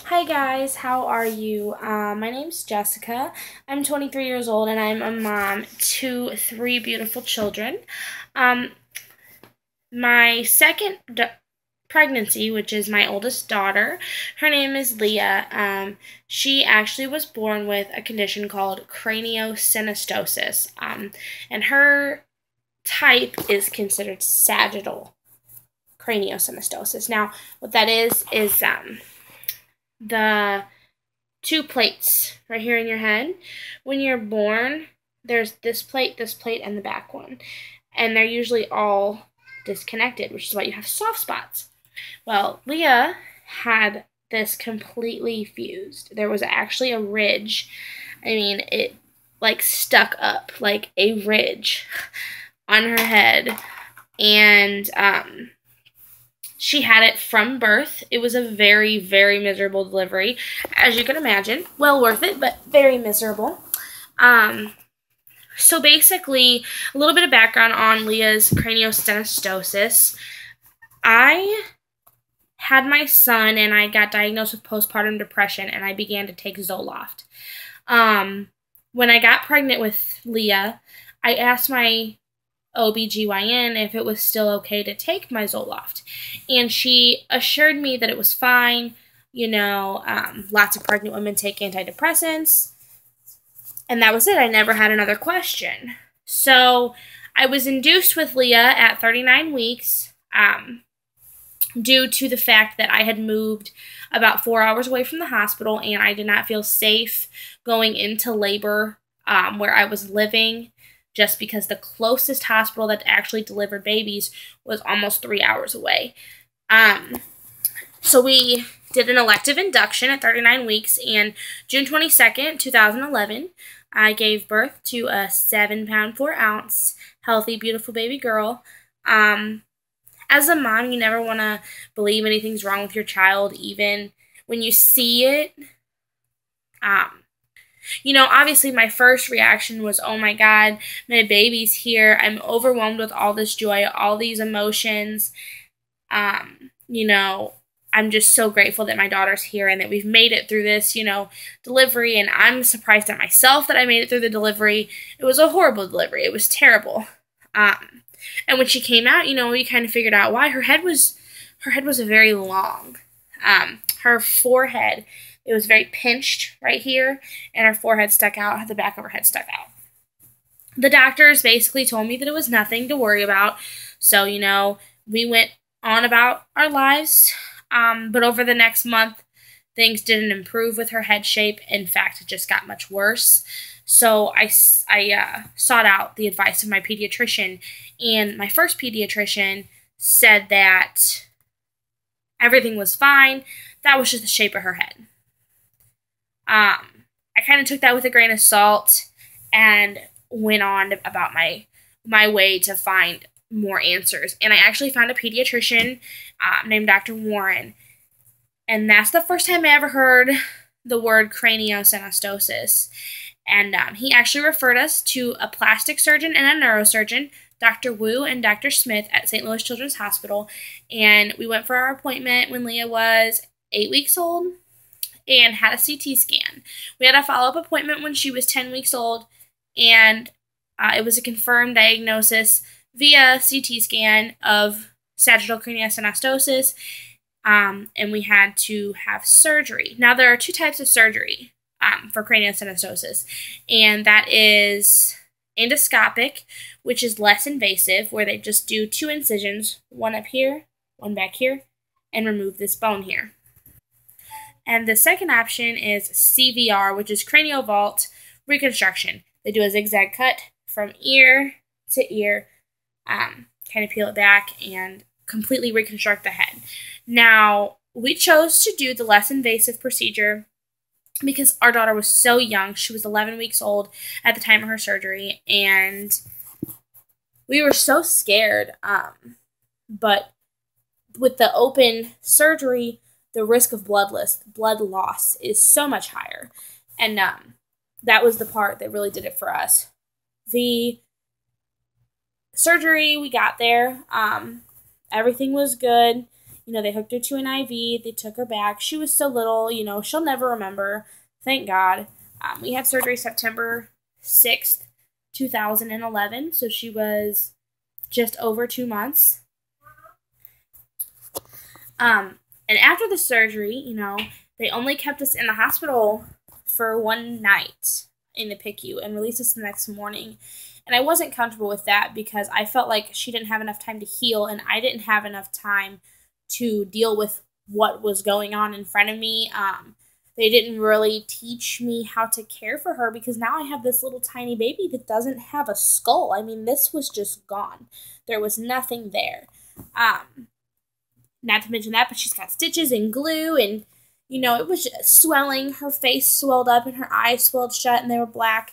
Hi guys, how are you? My name's Jessica. I'm 23 years old and I'm a mom to three beautiful children. Um, my second pregnancy, which is my oldest daughter, her name is Leah. She actually was born with a condition called craniosynostosis, and her type is considered sagittal craniosynostosis. Now, what that is the two plates right here in your head. When you're born, there's this plate, and the back one. And they're usually all disconnected, which is why you have soft spots. Well, Leah had this completely fused. There was actually a ridge. I mean, it like stuck up like a ridge on her head. And she had it from birth. It was a very, very miserable delivery, as you can imagine. Well worth it, but very miserable. So basically, a little bit of background on Leah's craniosynostosis. I had my son, and I got diagnosed with postpartum depression, and I began to take Zoloft. When I got pregnant with Leah, I asked my OBGYN if it was still okay to take my Zoloft. And she assured me that it was fine. Lots of pregnant women take antidepressants. And that was it. I never had another question. So I was induced with Leah at 39 weeks due to the fact that I had moved about 4 hours away from the hospital and I did not feel safe going into labor where I was living, just because the closest hospital that actually delivered babies was almost 3 hours away. So we did an elective induction at 39 weeks, and June 22nd, 2011, I gave birth to a 7-pound, 4-ounce, healthy, beautiful baby girl. As a mom, you never want to believe anything's wrong with your child, even when you see it. Obviously my first reaction was, oh my God, my baby's here. I'm overwhelmed with all this joy, all these emotions. I'm just so grateful that my daughter's here and that we've made it through this, delivery. And I'm surprised at myself that I made it through the delivery. It was a horrible delivery. It was terrible. And when she came out, we kind of figured out why. Her head was very long. Her forehead, it was very pinched right here, and her forehead stuck out, the back of her head stuck out. The doctors basically told me that it was nothing to worry about. So, we went on about our lives. But over the next month, things didn't improve with her head shape. In fact, it just got much worse. So I sought out the advice of my pediatrician, and my first pediatrician said that everything was fine. That was just the shape of her head. I kind of took that with a grain of salt and went on about my way to find more answers. And I actually found a pediatrician named Dr. Warren. And that's the first time I ever heard the word craniosynostosis. And he actually referred us to a plastic surgeon and a neurosurgeon, Dr. Wu and Dr. Smith at St. Louis Children's Hospital. And we went for our appointment when Leah was 8 weeks old and had a CT scan. We had a follow-up appointment when she was 10 weeks old, and it was a confirmed diagnosis via CT scan of sagittal craniosynostosis, and we had to have surgery. Now, there are two types of surgery for craniosynostosis, and that is endoscopic, which is less invasive, where they just do 2 incisions, one up here, one back here, and remove this bone here. And the second option is CVR, which is cranial vault reconstruction. They do a zigzag cut from ear to ear, kind of peel it back and completely reconstruct the head. Now, we chose to do the less invasive procedure because our daughter was so young. She was 11 weeks old at the time of her surgery, and we were so scared. But with the open surgery, the risk of blood loss is so much higher. And that was the part that really did it for us. The surgery, we got there. Everything was good. They hooked her to an IV. They took her back. She was so little, she'll never remember. Thank God. We had surgery September 6th, 2011. So she was just over 2 months. And after the surgery, they only kept us in the hospital for one night in the PICU and released us the next morning. And I wasn't comfortable with that because I felt like she didn't have enough time to heal and I didn't have enough time to deal with what was going on in front of me. They didn't really teach me how to care for her because now I have this little tiny baby that doesn't have a skull. I mean, this was just gone. There was nothing there. Not to mention that, but she's got stitches and glue and, it was just swelling. Her face swelled up and her eyes swelled shut and they were black.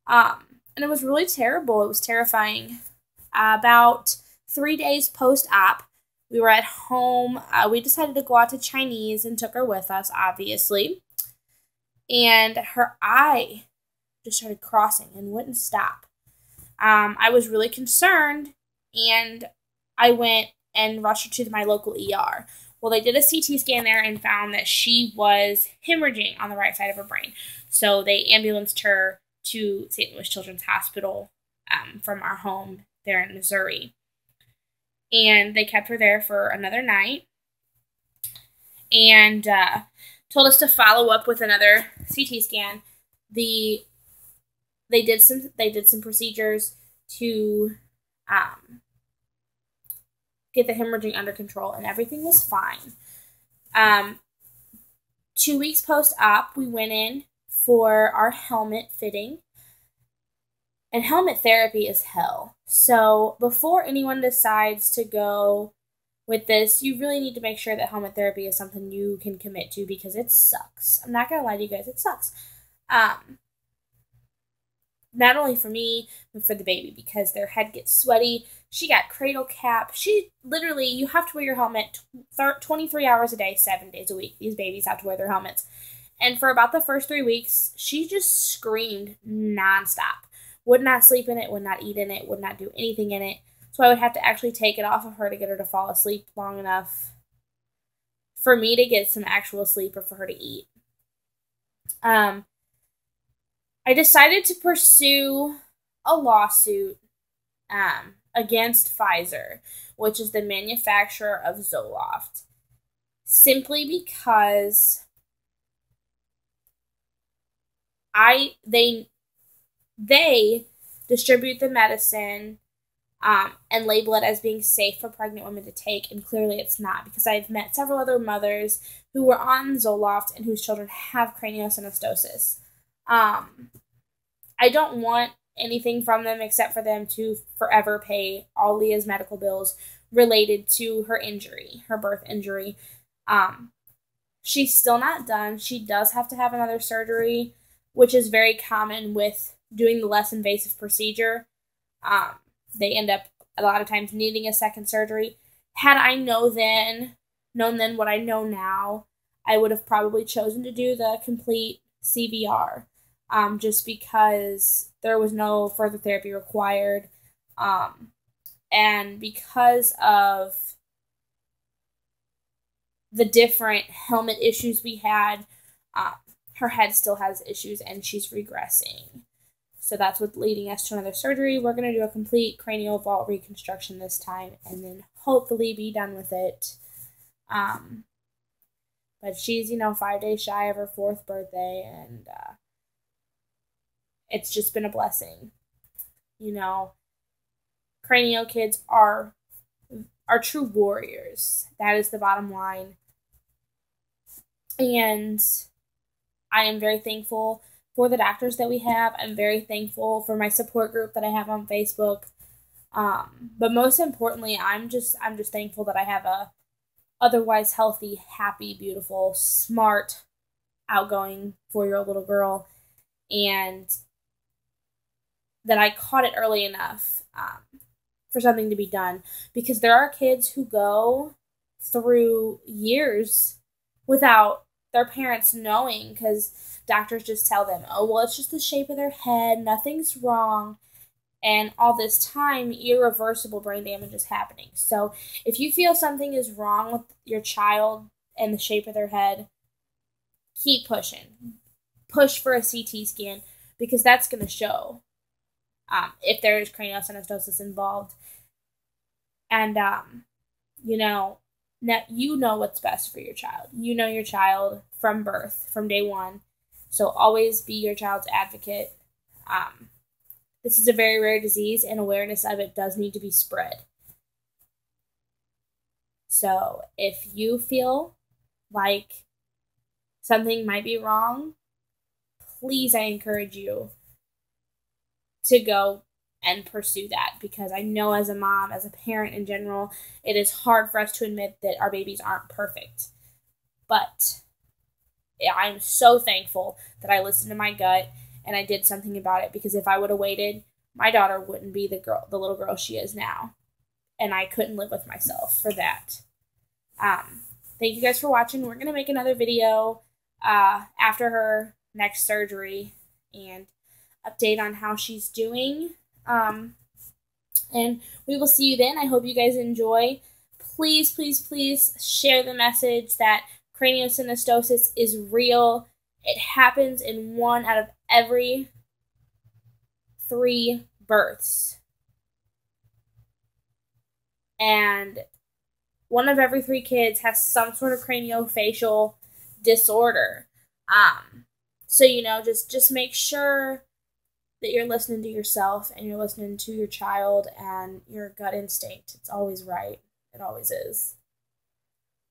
And it was really terrible. It was terrifying. About 3 days post-op, we were at home. We decided to go out to Chinese and took her with us, obviously. And her eye just started crossing and wouldn't stop. I was really concerned, and I went and rushed her to my local ER. Well, they did a CT scan there and found that she was hemorrhaging on the right side of her brain. So they ambulanced her to St. Louis Children's Hospital from our home there in Missouri. And they kept her there for another night and told us to follow up with another CT scan. They did some procedures to get the hemorrhaging under control, and everything was fine. 2 weeks post-op, we went in for our helmet fitting. And helmet therapy is hell. So before anyone decides to go with this, you really need to make sure that helmet therapy is something you can commit to because it sucks. I'm not going to lie to you guys, it sucks. Not only for me, but for the baby because their head gets sweaty. She got cradle cap. You have to wear your helmet 23 hours a day, 7 days a week. These babies have to wear their helmets. And for about the first 3 weeks, she just screamed nonstop. Would not sleep in it, would not eat in it, would not do anything in it. So I would have to actually take it off of her to get her to fall asleep long enough for me to get some actual sleep or for her to eat. I decided to pursue a lawsuit against Pfizer, which is the manufacturer of Zoloft, simply because they distribute the medicine and label it as being safe for pregnant women to take, and clearly it's not, because I've met several other mothers who were on Zoloft and whose children have craniosynostosis. I don't want anything from them except for them to forever pay all Leah's medical bills related to her injury, her birth injury. She's still not done. She does have to have another surgery, which is very common with doing the less invasive procedure. They end up a lot of times needing a second surgery. Had I known then what I know now, I would have probably chosen to do the complete CVR, just because there was no further therapy required, and because of the different helmet issues we had, her head still has issues and she's regressing. So that's what's leading us to another surgery. We're going to do a complete cranial vault reconstruction this time and then hopefully be done with it. But she's, 5 days shy of her 4th birthday, and it's just been a blessing. Cranial kids are true warriors. That is the bottom line. And I am very thankful for the doctors that we have. I'm very thankful for my support group that I have on Facebook. But most importantly, I'm just thankful that I have a otherwise healthy, happy, beautiful, smart, outgoing 4-year-old little girl, and that I caught it early enough for something to be done. Because there are kids who go through years without their parents knowing, because doctors just tell them, oh, well, it's just the shape of their head, nothing's wrong. And all this time, irreversible brain damage is happening. So if you feel something is wrong with your child and the shape of their head, keep pushing. Push for a CT scan because that's going to show if there is craniosynostosis involved. And, you know, you know what's best for your child. You know your child from birth, from day one. So always be your child's advocate. This is a very rare disease, and awareness of it does need to be spread. So if you feel like something might be wrong, please, I encourage you to go and pursue that, because I know as a mom, as a parent in general, it is hard for us to admit that our babies aren't perfect. But I'm so thankful that I listened to my gut and I did something about it, because if I would have waited, my daughter wouldn't be the little girl she is now. And I couldn't live with myself for that. Thank you guys for watching. We're going to make another video after her next surgery and update on how she's doing. And we will see you then. I hope you guys enjoy. Please, please, please share the message that craniosynostosis is real. It happens in 1 out of every 3 births. And 1 of every 3 kids has some sort of craniofacial disorder. So, just make sure that you're listening to yourself and you're listening to your child and your gut instinct. It's always right. It always is.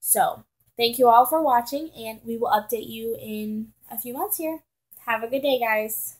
So, thank you all for watching, and we will update you in a few months here. Have a good day, guys.